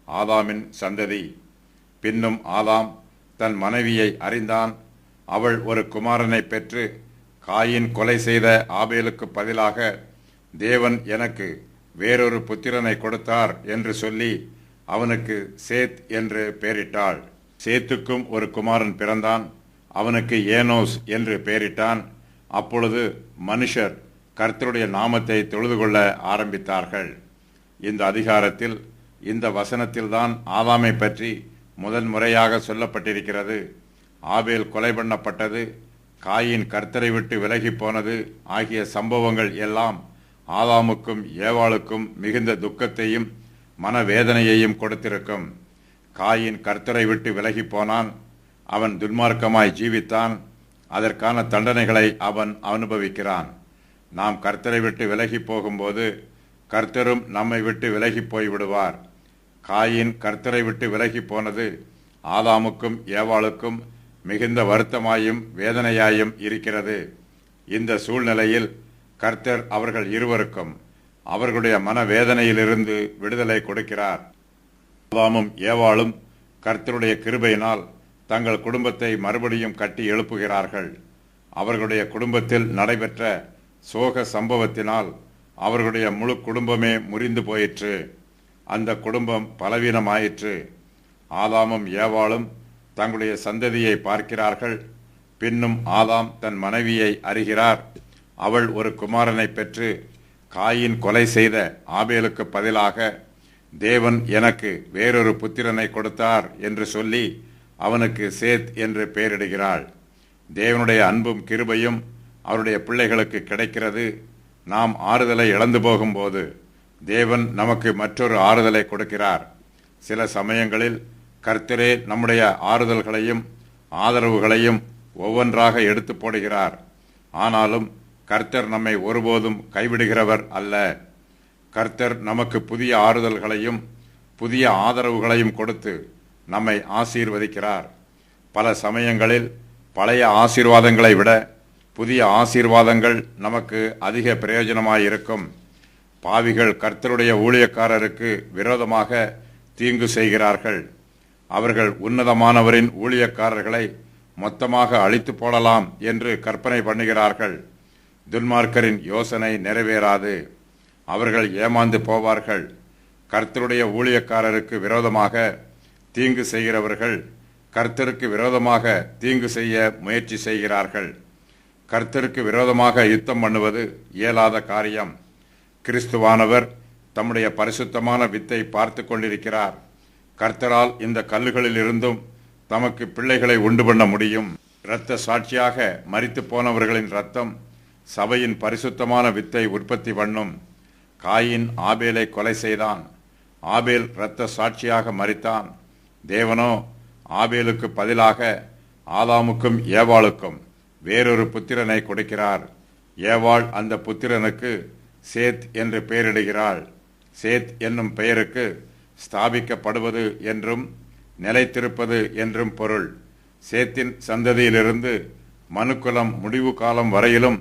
ஆதாமின் சந்ததி. பின்னும் ஆதாம் தன் மனைவியை அறிந்தான். அவள் ஒரு குமாரனை பெற்று, காயின் கொலை செய்த ஆபேலுக்கு பதிலாக தேவன் எனக்கு வேறொரு புத்திரனை கொடுத்தார் என்று சொல்லி அவனுக்கு சேத் என்று பெயரிட்டாள். சேத்துக்கும் ஒரு குமாரன் பிறந்தான். அவனுக்கு ஏனோஸ் என்று பெயரிட்டான். அப்பொழுது மனுஷர் கர்த்தருடைய நாமத்தை தொழுது கொள்ள ஆரம்பித்தார்கள். இந்த அதிகாரத்தில் இந்த வசனத்தில்தான் ஆதாமை பற்றி முதன் முறையாக சொல்லப்பட்டிருக்கிறது. ஆபேல் கொலை பண்ணப்பட்டது, காயின் கர்த்தரை விட்டு விலகி போனது ஆகிய சம்பவங்கள் எல்லாம் ஆதாமுக்கும் ஏவாளுக்கும் மிகுந்த துக்கத்தையும் மனவேதனையையும் கொடுத்திருக்கும். காயின் கர்த்தரை விட்டு விலகி போனான். அவன் துன்மார்க்கமாய் ஜீவித்தான். அதற்கான தண்டனைகளை அவன் அனுபவிக்கிறான். நாம் கர்த்தரை விட்டு விலகி போகும்போது கர்த்தரும் நம்மை விட்டு விலகி போய்விடுவார். காயின் கர்த்தரை விட்டு விலகி போனது ஆதாமுக்கும் ஏவாளுக்கும் மிகுந்த வருத்தமாயும் வேதனையாயும் இருக்கிறது. இந்த சூழ்நிலையில் கர்த்தர் அவர்கள் இருவருக்கும் அவர்களுடைய மனவேதனையிலிருந்து விடுதலை கொடுக்கிறார். ஆதாமும் ஏவாளும் கர்த்தருடைய கிருபையினால் தங்கள் குடும்பத்தை மறுபடியும் கட்டி எழுப்புகிறார்கள். அவர்களுடைய குடும்பத்தில் நடைபெற்ற சோக சம்பவத்தினால் அவர்களுடைய முழு குடும்பமே முறிந்து போயிற்று. அந்த குடும்பம் பலவீனமாயிற்று. ஆதாமும் ஏவாளும் தங்களுடைய சந்ததியை பார்க்கிறார்கள். பின்னும் ஆதாம் தன் மனைவியை அறிகிறார். அவள் ஒரு குமாரனை பெற்று, காயின் கொலை செய்த ஆபேலுக்கு பதிலாக தேவன் எனக்கு வேறொரு புத்திரனை கொடுத்தார் என்று சொல்லி அவனுக்கு சேத் என்று பெயரிடுகிறாள். தேவனுடைய அன்பும் கிருபையும் அவருடைய பிள்ளைகளுக்கு கிடைக்கிறது. நாம் ஆறுதலை இழந்து போகும்போது தேவன் நமக்கு மற்றொரு ஆறுதலை கொடுக்கிறார். சில சமயங்களில் கர்த்தரே நம்முடைய ஆறுதல்களையும் ஆதரவுகளையும் ஒவ்வொன்றாக எடுத்து போடுகிறார். ஆனாலும் கர்த்தர் நம்மை ஒருபோதும் கைவிடுகிறவர் அல்ல. கர்த்தர் நமக்கு புதிய ஆறுதல்களையும் புதிய ஆதரவுகளையும் கொடுத்து நம்மை ஆசீர்வதிக்கிறார். பல சமயங்களில் பழைய ஆசீர்வாதங்களை விட புதிய ஆசீர்வாதங்கள் நமக்கு அதிக பிரயோஜனமாயிருக்கும். பாவிகள் கர்த்தருடைய ஊழியக்காரருக்கு விரோதமாக தீங்கு செய்கிறார்கள். அவர்கள் உன்னதமானவரின் ஊழியக்காரர்களை மொத்தமாக அழித்து போடலாம் என்று கற்பனை பண்ணுகிறார்கள். துன்மார்க்கரின் யோசனை நிறைவேறாது. அவர்கள் ஏமாந்து போவார்கள். கர்த்தருடைய ஊழியக்காரருக்கு விரோதமாக தீங்கு செய்கிறவர்கள் கர்த்தருக்கு விரோதமாக தீங்கு செய்ய முயற்சி செய்கிறார்கள். கர்த்தருக்கு விரோதமாக யுத்தம் பண்ணுவது இயலாத காரியம். கிறிஸ்துவானவர் தம்முடைய பரிசுத்தமான வித்தை பார்த்து கொண்டிருக்கிறார். கர்த்தரால் இந்த கல்லுகளில் இருந்தும் தமக்கு பிள்ளைகளை உண்டு பண்ண முடியும். இரத்த சாட்சியாக மரித்து போனவர்களின் இரத்தம் சபையின் பரிசுத்தமான வித்தை உற்பத்தி பண்ணும். காயின் ஆபேலை கொலை செய்தான். ஆபேல் இரத்த சாட்சியாக மரித்தான். தேவனோ ஆபேலுக்கு பதிலாக ஆதாமுக்கும் ஏவாளுக்கும் வேறொரு புத்திரனை கொடுக்கிறார். ஏவாள் அந்த புத்திரனுக்கு சேத் என்று பெயரிடுகிறாள். சேத் என்னும் பெயருக்கு ஸ்தாபிக்கப்படுவது என்றும் நிலைத்திருப்பது என்றும் பொருள். சேத்தின் சந்ததியிலிருந்து மனுக்குலம் முடிவு காலம் வரையிலும்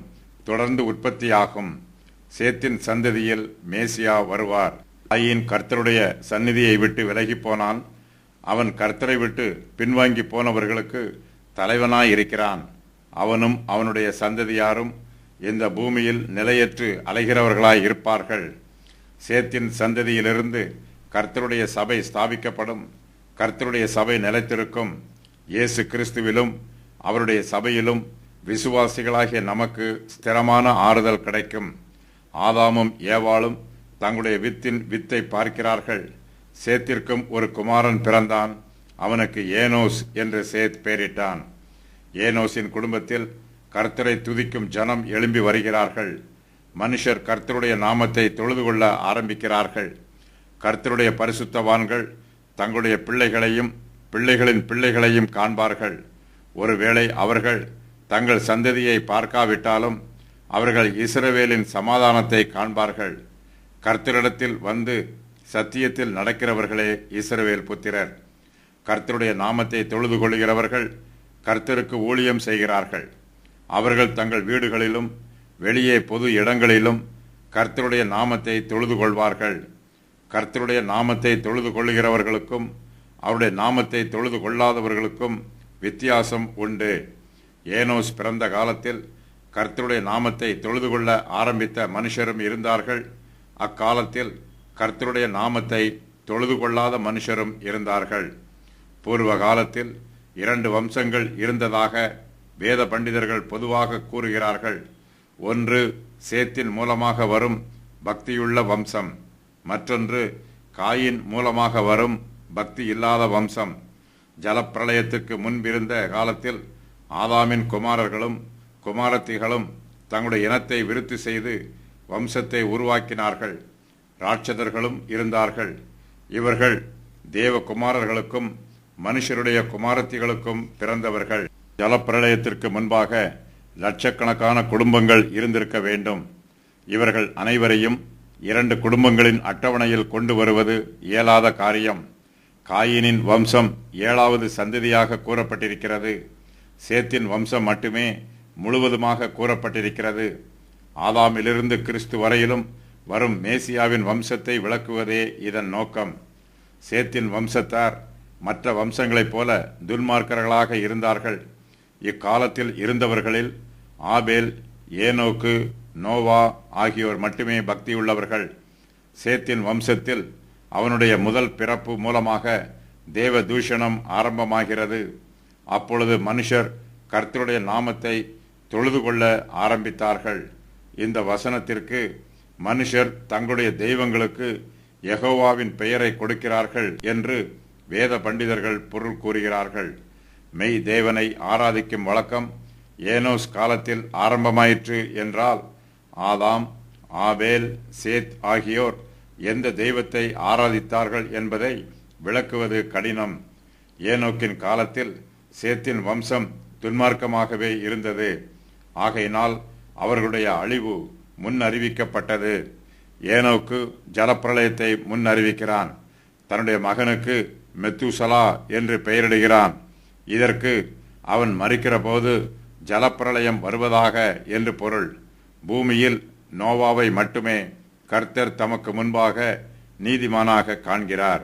தொடர்ந்து உற்பத்தியாகும். சேத்தின் சந்ததியில் மேசியா வருவார். காயின் கர்த்தருடைய சந்நிதியை விட்டு விலகி போனான். அவன் கர்த்தரை விட்டு பின்வாங்கி போனவர்களுக்கு தலைவனாயிருக்கிறான். அவனும் அவனுடைய சந்ததியாரும் இந்த பூமியில் நிலையற்று அலைகிறவர்களாய் இருப்பார்கள். சேத்தின் சந்ததியிலிருந்து கர்த்தருடைய சபை ஸ்தாபிக்கப்படும். கர்த்தருடைய சபை நிலைத்திருக்கும். இயேசு கிறிஸ்துவிலும் அவருடைய சபையிலும் விசுவாசிகளாகிய நமக்கு ஸ்திரமான ஆறுதல் கிடைக்கும். ஆதாமும் ஏவாளும் தங்களுடைய வித்தின் வித்தை பார்க்கிறார்கள். சேத்திற்கும் ஒரு குமாரன் பிறந்தான். அவனுக்கு ஏனோஸ் என்று சேத் பெயரிட்டான். ஏனோசின் குடும்பத்தில் கர்த்தரை துதிக்கும் ஜனம் எழும்பி வருகிறார்கள். மனுஷர் கர்த்தருடைய நாமத்தை தொழுது கொள்ள ஆரம்பிக்கிறார்கள். கர்த்தருடைய பரிசுத்தவான்கள் தங்களுடைய பிள்ளைகளையும் பிள்ளைகளின் பிள்ளைகளையும் காண்பார்கள். ஒருவேளை அவர்கள் தங்கள் சந்ததியை பார்க்காவிட்டாலும் அவர்கள் இஸ்ரவேலின் சமாதானத்தை காண்பார்கள். கர்த்தரிடத்தில் வந்து சத்தியத்தில் நடக்கிறவர்களே இஸ்ரவேல் புத்திரர். கர்த்தருடைய நாமத்தை தொழுது கொள்கிறவர்கள் கர்த்தருக்கு ஊழியம் செய்கிறார்கள். அவர்கள் தங்கள் வீடுகளிலும் வெளியே பொது இடங்களிலும் கர்த்தருடைய நாமத்தை தொழுது கொள்வார்கள். கர்த்தருடைய நாமத்தை தொழுது கொள்ளுகிறவர்களுக்கும் அவருடைய நாமத்தை தொழுது கொள்ளாதவர்களுக்கும் வித்தியாசம் உண்டு. ஏனோஸ் பிறந்த காலத்தில் கர்த்தருடைய நாமத்தை தொழுது கொள்ள ஆரம்பித்த மனுஷரும் இருந்தார்கள். அக்காலத்தில் கர்த்தருடைய நாமத்தை தொழுது கொள்ளாத மனுஷரும் இருந்தார்கள். பூர்வ காலத்தில் 2 வம்சங்கள் இருந்ததாக வேத பண்டிதர்கள் பொதுவாக கூறுகிறார்கள். ஒன்று சேத்தின் மூலமாக வரும் பக்தியுள்ள வம்சம், மற்றொன்று காயின் மூலமாக வரும் பக்தி இல்லாத வம்சம். ஜலப்பிரளயத்துக்கு முன்பிருந்த காலத்தில் ஆதாமின் குமாரர்களும் குமாரத்திகளும் தங்களுடைய இனத்தை விருத்தி செய்து வம்சத்தை உருவாக்கினார்கள். ராட்சதர்களும் இருந்தார்கள். இவர்கள் தேவகுமாரர்களுக்கும் மனுஷருடைய குமாரத்திகளுக்கும் பிறந்தவர்கள். ஜலப்பிரளயத்திற்கு முன்பாக லட்சக்கணக்கான குடும்பங்கள் இருந்திருக்க வேண்டும். இவர்கள் அனைவரையும் 2 குடும்பங்களின் அட்டவணையில் கொண்டு வருவது இயலாத காரியம். காயினின் வம்சம் 7வது சந்ததியாக கூறப்பட்டிருக்கிறது. சேத்தின் வம்சம் மட்டுமே முழுவதுமாக கூறப்பட்டிருக்கிறது. ஆதாமிலிருந்து கிறிஸ்து வரையிலும் வரும் மேசியாவின் வம்சத்தை விளக்குவதே இதன் நோக்கம். சேத்தின் வம்சத்தார் மற்ற வம்சங்களைப் போல துன்மார்க்கர்களாக இருந்தார்கள். இக்காலத்தில் இருந்தவர்களில் ஆபேல், ஏனோக்கு, நோவா ஆகியோர் மட்டுமே பக்தியுள்ளவர்கள். சேத்தின் வம்சத்தில் அவனுடைய முதல் பிறப்பு மூலமாக தேவ தூஷணம் ஆரம்பமாகிறது. அப்பொழுது மனுஷர் கர்த்தருடைய நாமத்தை தொழுது கொள்ள ஆரம்பித்தார்கள். இந்த வசனத்திற்கு மனுஷர் தங்களுடைய தெய்வங்களுக்கு யெகோவாவின் பெயரை கொடுக்கிறார்கள் என்று வேத பண்டிதர்கள் பொருள் கூறுகிறார்கள். மெய் தேவனை ஆராதிக்கும் வழக்கம் ஏனோஸ் காலத்தில் ஆரம்பமாயிற்று என்றால், ஆதாம், ஆபேல், சேத் ஆகியோர் எந்த தெய்வத்தை ஆராதித்தார்கள் என்பதை விளக்குவது கடினம். ஏனோக்கின் காலத்தில் சேத்தின் வம்சம் துன்மார்க்கமாகவே இருந்தது. ஆகையினால் அவர்களுடைய அழிவு முன் அறிவிக்கப்பட்டது. ஏனோக்கு ஜலப்பிரளயத்தை முன் அறிவிக்கிறான். தன்னுடைய மகனுக்கு மெத்துசலா என்று பெயரிடுகிறான். இதற்கு அவன் மரிக்கிற போது ஜலப்பிரளயம் வருவதாக என்று பொருள். பூமியில் நோவாவை மட்டுமே கர்த்தர் தமக்கு முன்பாக நீதிமானாக காண்கிறார்.